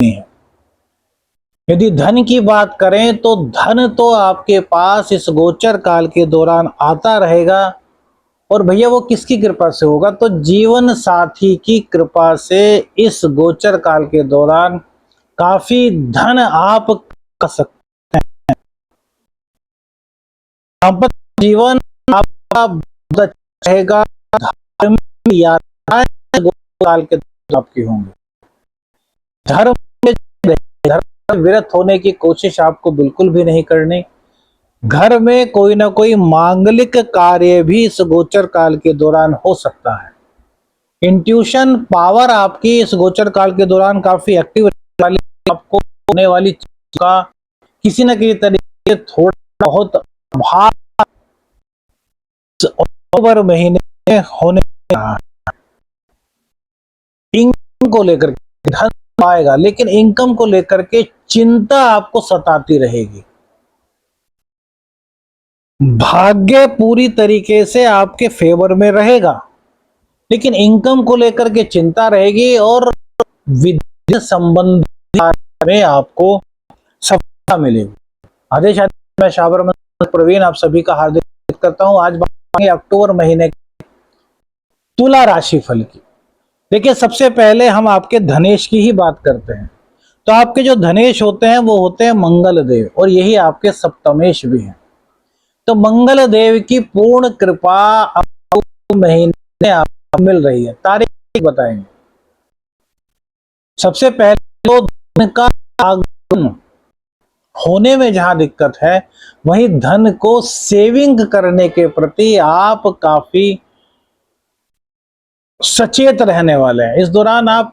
है। यदि धन की बात करें तो धन तो आपके पास इस गोचर काल के दौरान आता रहेगा, और भैया वो किसकी कृपा से होगा? तो जीवन साथी की कृपा से इस गोचर काल के दौरान काफी धन आप कर सकते हैं। दाम्पत्य जीवन आपका बहुत अच्छा रहेगा। धार्मिक यात्राएं गोचर काल के दौरान आपकी होंगी। धर्म धर्म विरत होने की कोशिश आपको बिल्कुल भी नहीं करनी। घर में कोई ना कोई मांगलिक कार्य भी इस गोचर काल के दौरान हो सकता है। इंट्यूशन पावर आपकी इस गोचर काल के दौरान काफी एक्टिव रहने वाली। आपको होने वाली चीज का किसी न किसी तरीके थोड़ा बहुत अभाव अक्टूबर महीने में होने रहा है। इनकम को लेकर के धन आएगा, लेकिन इनकम को लेकर के चिंता आपको सताती रहेगी। भाग्य पूरी तरीके से आपके फेवर में रहेगा, लेकिन इनकम को लेकर के चिंता रहेगी, और विद्या संबंधी में आपको सफलता मिलेगी। आदेश मैं शाबर प्रवीण आप सभी का हार्दिक करता हूं। आज बात अक्टूबर महीने तुला राशि फल की। देखिए, सबसे पहले हम आपके धनेश की ही बात करते हैं। तो आपके जो धनेश होते हैं वो होते हैं मंगल देव, और यही आपके सप्तमेश भी हैं। तो मंगल देव की पूर्ण कृपा महीने आपको मिल रही है। तारीख बताएंगे। सबसे पहले तो धन का आगमन होने में जहां दिक्कत है, वहीं धन को सेविंग करने के प्रति आप काफी सचेत रहने वाले हैं। इस दौरान आप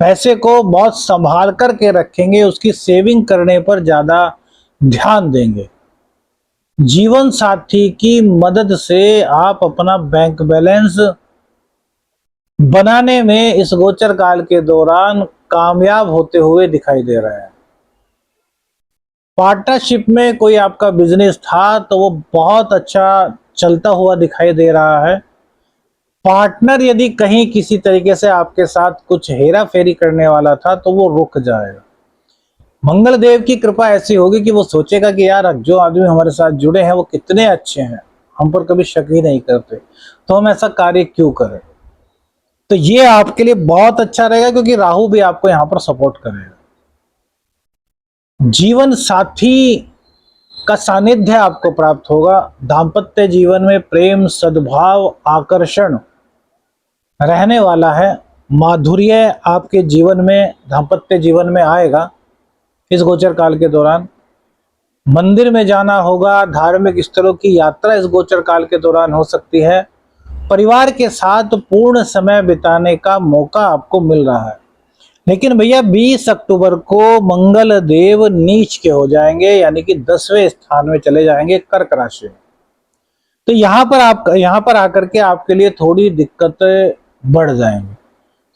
पैसे को बहुत संभाल करके रखेंगे, उसकी सेविंग करने पर ज्यादा ध्यान देंगे। जीवन साथी की मदद से आप अपना बैंक बैलेंस बनाने में इस गोचर काल के दौरान कामयाब होते हुए दिखाई दे रहे हैं। पार्टनरशिप में कोई आपका बिजनेस था तो वो बहुत अच्छा चलता हुआ दिखाई दे रहा है। पार्टनर यदि कहीं किसी तरीके से आपके साथ कुछ हेरा फेरी करने वाला था तो वो रुक जाएगा। मंगल देव की कृपा ऐसी होगी कि वो सोचेगा कि यार जो आदमी हमारे साथ जुड़े हैं वो कितने अच्छे हैं, हम पर कभी शक ही नहीं करते, तो हम ऐसा कार्य क्यों करें। तो ये आपके लिए बहुत अच्छा रहेगा, क्योंकि राहु भी आपको यहां पर सपोर्ट करेगा। जीवन साथी का सानिध्य आपको प्राप्त होगा। दाम्पत्य जीवन में प्रेम, सद्भाव, आकर्षण रहने वाला है। माधुर्य आपके जीवन में, दाम्पत्य जीवन में आएगा इस गोचर काल के दौरान। मंदिर में जाना होगा, धार्मिक स्थलों की यात्रा इस गोचर काल के दौरान हो सकती है। परिवार के साथ पूर्ण समय बिताने का मौका आपको मिल रहा है। लेकिन भैया 20 अक्टूबर को मंगल देव नीच के हो जाएंगे, यानी कि 10वें स्थान में चले जाएंगे कर्क राशि में। तो यहां पर आकर के आपके लिए थोड़ी दिक्कतें बढ़ जाएंगी।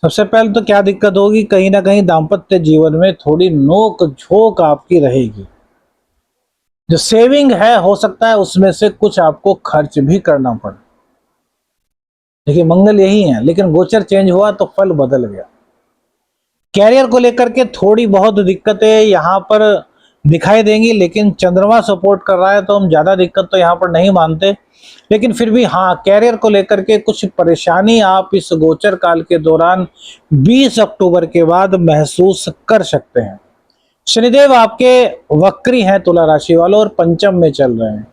सबसे पहले तो क्या दिक्कत होगी, कहीं ना कहीं दाम्पत्य जीवन में थोड़ी नोक झोंक आपकी रहेगी। जो सेविंग है हो सकता है उसमें से कुछ आपको खर्च भी करना पड़े। देखिए, मंगल यही है, लेकिन गोचर चेंज हुआ तो फल बदल गया। कैरियर को लेकर के थोड़ी बहुत दिक्कतें यहाँ पर दिखाई देंगी, लेकिन चंद्रमा सपोर्ट कर रहा है तो हम ज्यादा दिक्कत तो यहाँ पर नहीं मानते। लेकिन फिर भी हाँ, कैरियर को लेकर के कुछ परेशानी आप इस गोचर काल के दौरान 20 अक्टूबर के बाद महसूस कर सकते हैं। शनिदेव आपके वक्री हैं तुला राशि वालों, और पंचम में चल रहे हैं।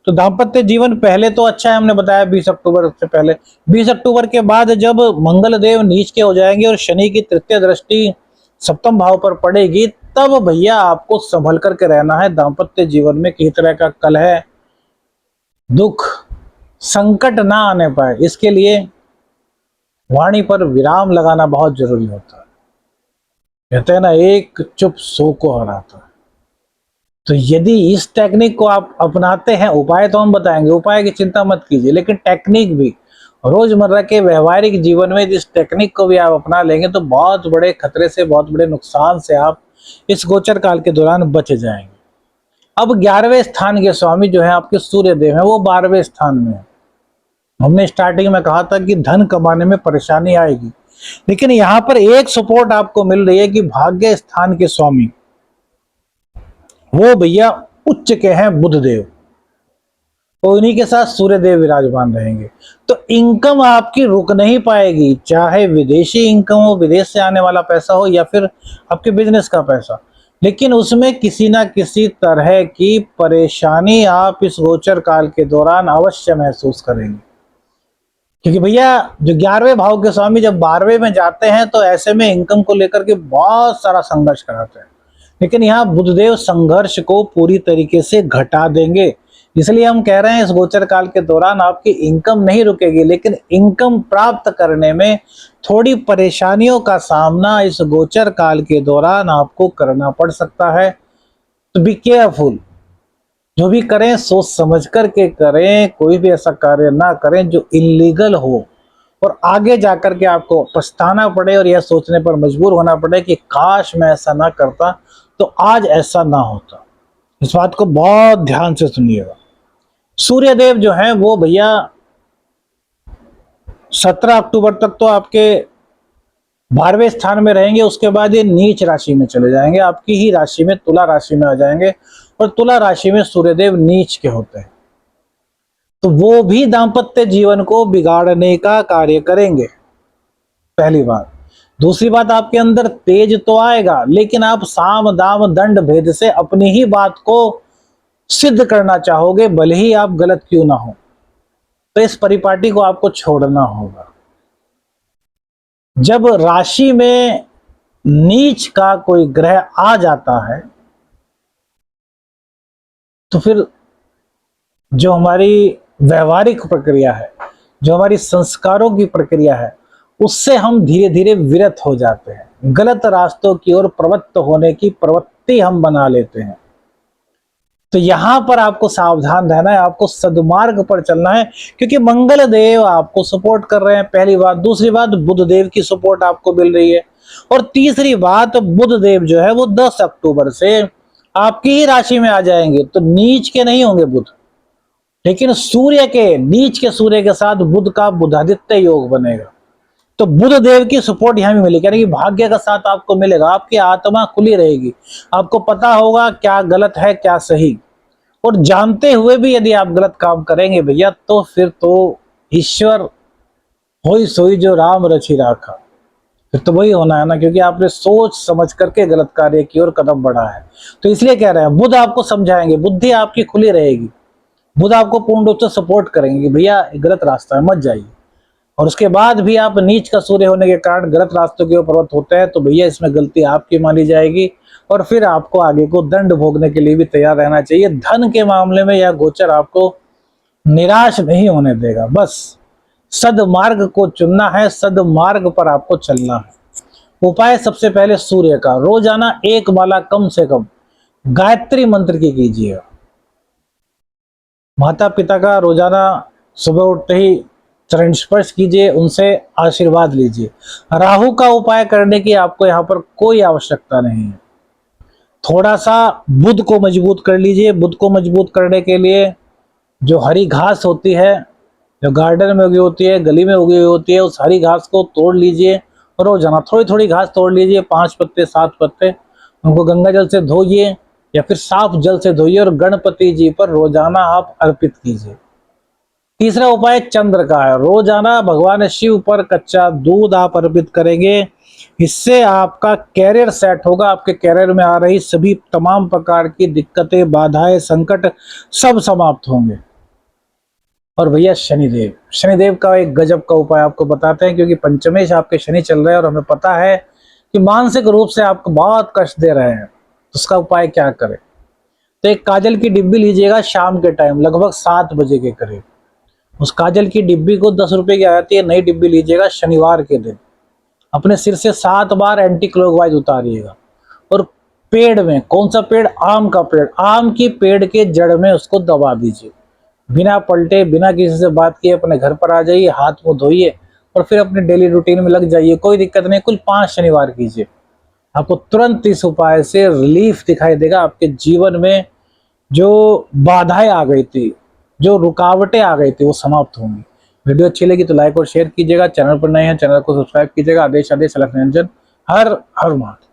तो दाम्पत्य जीवन पहले तो अच्छा है, हमने बताया 20 अक्टूबर से पहले। 20 अक्टूबर के बाद जब मंगल देव नीच के हो जाएंगे और शनि की तृतीय दृष्टि सप्तम भाव पर पड़ेगी, तब भैया आपको संभल करके रहना है। दाम्पत्य जीवन में किसी तरह का कलह, दुख, संकट ना आने पाए, इसके लिए वाणी पर विराम लगाना बहुत जरूरी होता है। कहते हैं ना, एक चुप 100 को हराता है। तो यदि इस टेक्निक को आप अपनाते हैं, उपाय तो हम बताएंगे, उपाय की चिंता मत कीजिए, लेकिन टेक्निक भी रोजमर्रा के व्यवहारिक जीवन में जिस टेक्निक को भी आप अपना लेंगे तो बहुत बड़े खतरे से, बहुत बड़े नुकसान से आप इस गोचर काल के दौरान बच जाएंगे। अब 11वें स्थान के स्वामी जो है आपके सूर्य देव है, वो 12वें स्थान में है। हमने स्टार्टिंग में कहा था कि धन कमाने में परेशानी आएगी, लेकिन यहाँ पर एक सपोर्ट आपको मिल रही है कि भाग्य स्थान के स्वामी वो भैया उच्च के हैं बुध देव, तो उन्हीं के साथ सूर्य देव विराजमान रहेंगे। तो इनकम आपकी रुक नहीं पाएगी, चाहे विदेशी इनकम हो, विदेश से आने वाला पैसा हो या फिर आपके बिजनेस का पैसा, लेकिन उसमें किसी ना किसी तरह की परेशानी आप इस गोचर काल के दौरान अवश्य महसूस करेंगे। क्योंकि भैया जो 11वें भाव के स्वामी जब 12वें में जाते हैं तो ऐसे में इनकम को लेकर के बहुत सारा संघर्ष कराते हैं, लेकिन यहाँ बुधदेव संघर्ष को पूरी तरीके से घटा देंगे। इसलिए हम कह रहे हैं इस गोचर काल के दौरान आपकी इनकम नहीं रुकेगी, लेकिन इनकम प्राप्त करने में थोड़ी परेशानियों का सामना इस गोचर काल के दौरान आपको करना पड़ सकता है। तो बी केयरफुल, जो भी करें सोच समझ करके करें, कोई भी ऐसा कार्य ना करें जो इलीगल हो और आगे जाकर के आपको पछताना पड़े और यह सोचने पर मजबूर होना पड़े कि काश मैं ऐसा ना करता तो आज ऐसा ना होता। इस बात को बहुत ध्यान से सुनिएगा। सूर्यदेव जो है वो भैया 17 अक्टूबर तक तो आपके 12वें स्थान में रहेंगे, उसके बाद ये नीच राशि में चले जाएंगे, आपकी ही राशि में तुला राशि में आ जाएंगे, और तुला राशि में सूर्यदेव नीच के होते हैं, तो वो भी दाम्पत्य जीवन को बिगाड़ने का कार्य करेंगे, पहली बात। दूसरी बात, आपके अंदर तेज तो आएगा, लेकिन आप साम दाम दंड भेद से अपनी ही बात को सिद्ध करना चाहोगे, भले ही आप गलत क्यों ना हो। तो इस परिपाटी को आपको छोड़ना होगा। जब राशि में नीच का कोई ग्रह आ जाता है तो फिर जो हमारी व्यवहारिक प्रक्रिया है, जो हमारी संस्कारों की प्रक्रिया है, उससे हम धीरे धीरे विरत हो जाते हैं, गलत रास्तों की ओर प्रवृत्त होने की प्रवृत्ति हम बना लेते हैं। तो यहां पर आपको सावधान रहना है, आपको सद्मार्ग पर चलना है, क्योंकि मंगल देव आपको सपोर्ट कर रहे हैं, पहली बात। दूसरी बात, बुध देव की सपोर्ट आपको मिल रही है, और तीसरी बात, बुध देव जो है वो 10 अक्टूबर से आपकी ही राशि में आ जाएंगे, तो नीच के नहीं होंगे बुध, लेकिन सूर्य के, नीच के सूर्य के साथ बुध का बुधादित्य योग बनेगा। तो बुध देव की सपोर्ट यहां भी मिलेगी, यानी कि भाग्य का साथ आपको मिलेगा, आपकी आत्मा खुली रहेगी, आपको पता होगा क्या गलत है क्या सही, और जानते हुए भी यदि आप गलत काम करेंगे भैया तो फिर तो ईश्वर होई सोई जो राम रचि राखा, फिर तो वही होना है ना, क्योंकि आपने सोच समझ करके गलत कार्य की ओर कदम बढ़ा है। तो इसलिए कह रहे हैं बुध आपको समझाएंगे, बुद्धि आपकी खुली रहेगी, बुध आपको पूर्ण रूप से सपोर्ट करेंगे कि भैया गलत रास्ता है मत जाइए। और उसके बाद भी आप नीच का सूर्य होने के कारण गलत रास्तों की ओर प्रवृत्त होते हैं, तो भैया इसमें गलती आपकी मानी जाएगी, और फिर आपको आगे को दंड भोगने के लिए भी तैयार रहना चाहिए। धन के मामले में यह गोचर आपको निराश नहीं होने देगा, बस सदमार्ग को चुनना है, सदमार्ग पर आपको चलना है। उपाय सबसे पहले सूर्य का, रोजाना एक माला कम से कम गायत्री मंत्र की कीजिएगा। माता पिता का रोजाना सुबह उठते ही चरण स्पर्श कीजिए, उनसे आशीर्वाद लीजिए। राहु का उपाय करने की आपको यहाँ पर कोई आवश्यकता नहीं है। थोड़ा सा बुध को मजबूत कर लीजिए। बुध को मजबूत करने के लिए जो हरी घास होती है, जो गार्डन में उगी होती है, गली में उगी होती है, उस हरी घास को तोड़ लीजिए और रोजाना थोड़ी थोड़ी घास तोड़ लीजिए, 5 पत्ते 7 पत्ते, उनको गंगा जल से धोइए या फिर साफ जल से धोइए और गणपति जी पर रोजाना आप अर्पित कीजिए। तीसरा उपाय चंद्र का है, रोजाना भगवान शिव पर कच्चा दूध आप अर्पित करेंगे, इससे आपका कैरियर सेट होगा, आपके कैरियर में आ रही सभी तमाम प्रकार की दिक्कतें, बाधाएं, संकट सब समाप्त होंगे। और भैया शनिदेव, शनिदेव का एक गजब का उपाय आपको बताते हैं, क्योंकि पंचमेश आपके शनि चल रहे हैं और हमें पता है कि मानसिक रूप से आपको बहुत कष्ट दे रहे हैं, तो उसका उपाय क्या करें। तो एक काजल की डिब्बी लीजिएगा, शाम के टाइम लगभग 7 बजे के करीब, उस काजल की डिब्बी को 10 रुपए की आ जाती है, नई डिब्बी लीजिएगा, शनिवार के दिन अपने सिर से 7 बार एंटी क्लॉकवाइज उतारिएगा, और पेड़ में, कौन सा पेड़, आम का पेड़, आम की पेड़ के जड़ में उसको दबा दीजिए, बिना पलटे, बिना किसी से बात किए अपने घर पर आ जाइए, हाथ मुंह धोइए और फिर अपने डेली रूटीन में लग जाइए, कोई दिक्कत नहीं। कुल 5 शनिवार कीजिए, आपको तुरंत इस उपाय से रिलीफ दिखाई देगा। आपके जीवन में जो बाधाएं आ गई थी, जो रुकावटें आ गई थी, वो समाप्त होंगी। वीडियो अच्छी लगी तो लाइक और शेयर कीजिएगा। चैनल पर नए हैं, चैनल को सब्सक्राइब कीजिएगा। आदेश आदेश अलख निरंजन। हर हर महादेव।